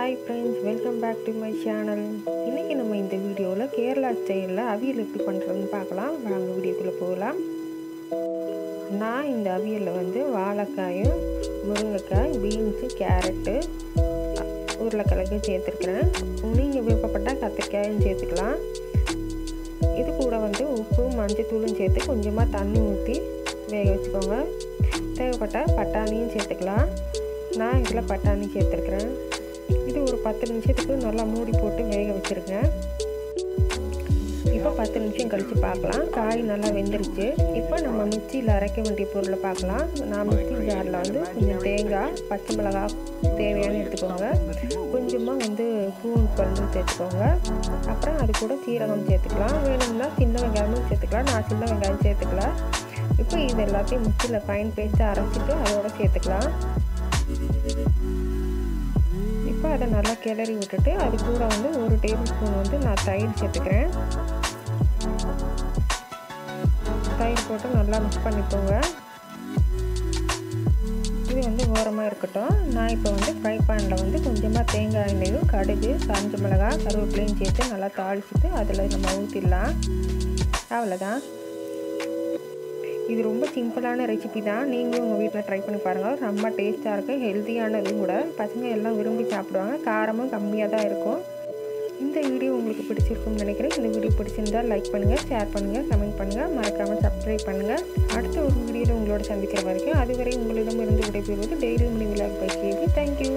Hi friends, welcome back to my channel. இன்னைக்கு நம்ம இந்த வீடியோல கேரளா ஸ்டைல்ல அவியல் எப்படி பண்றதுன்னு பார்க்கலாம். வாங்க வீடியோக்குள்ள போகலாம். நான் இந்த அவியல்ல வந்து வாழைக்காயும், முருங்கைக்காய், பீன்ஸ், கேரட், உருளைக்கிழங்கு சேர்த்துக்கிறேன். நீங்க விருப்பப்பட்டா கத்திரிக்காயும் சேர்த்துக்கலாம். இது கூட வந்து உப்பு, மஞ்சள் தூளும் சேர்த்து கொஞ்சமா தண்ணி ஊற்றி வேக வச்சுக்கோங்க. தேவைப்பட்ட பட்டாணியும் சேர்த்துக்கலாம். நான் இதில் பட்டாணி சேர்த்துருக்கிறேன். இது ஒரு 10 நிமிஷத்துக்கு நல்லா மூடி போட்டு வேக வச்சுருக்கேன். இப்போ 10 நிமிஷம் கழித்து பார்க்கலாம். காய் நல்லா வெந்துருச்சு. இப்போ நம்ம மிக்சியில் அரைக்க வேண்டிய பொருளை பார்க்கலாம். நான் மிக்சி ஜாரில் வந்து கொஞ்சம் தேங்காய், பச்சை மிளகாய் தேவையான எடுத்துக்கோங்க. கொஞ்சமாக வந்து பூண்டு பல்லு சேர்த்துக்கோங்க. அப்புறம் அது கூட சீரகம் சேர்த்துக்கலாம். வேணும்னா சின்ன வெங்காயமும் சேர்த்துக்கலாம். நான் சின்ன வெங்காயம் சேர்த்துக்கலாம். இப்போ இது எல்லாத்தையும் மிக்சியில் ஃபைன் பேஸ்ட்டாக அரைச்சிட்டு அதோடு சேர்த்துக்கலாம். இப்போ அதை நல்லா கிளறி விட்டுட்டு அது கூட வந்து 1 டேபிள் ஸ்பூன் வந்து நான் தயிர் சேர்த்துக்கிறேன். தயிர் போட்டு நல்லா மிக்ஸ் பண்ணிக்கோங்க. இது வந்து ஓரமாக இருக்கட்டும். நான் இப்போ வந்து ஃப்ரை பேனில் வந்து கொஞ்சமாக தேங்காய் எண்ணெயும், கடுகு, காஞ்ச மிளகாய், கருவேப்பிலையும் சேர்த்து நல்லா தாளிச்சிட்டு அதில் நம்ம ஊற்றிடலாம். அவ்வளோதான். இது ரொம்ப சிம்பிளான ரெசிபி தான். நீங்களும் உங்கள் வீட்டில் ட்ரை பண்ணி பாருங்கள். ரொம்ப டேஸ்ட்டாக இருக்கும், ஹெல்த்தியானதும் கூட. பசங்க எல்லாம் விரும்பி சாப்பிடுவாங்க. காரமும் கம்மியாக தான் இருக்கும். இந்த வீடியோ உங்களுக்கு பிடிச்சிருக்கும்னு நினைக்கிறேன். இந்த வீடியோ பிடிச்சிருந்தால் லைக் பண்ணுங்கள், ஷேர் பண்ணுங்கள், கமெண்ட் பண்ணுங்கள், மறக்காமல் சப்ஸ்கிரைப் பண்ணுங்கள். அடுத்த ஒரு வீடியோவில் உங்களோட சந்திக்கிற வரைக்கும் அதுவரை உங்களிடமிருந்து விடைபெறுவது டெய்லி மணி விலாக் பை கேபி. தேங்க்யூ.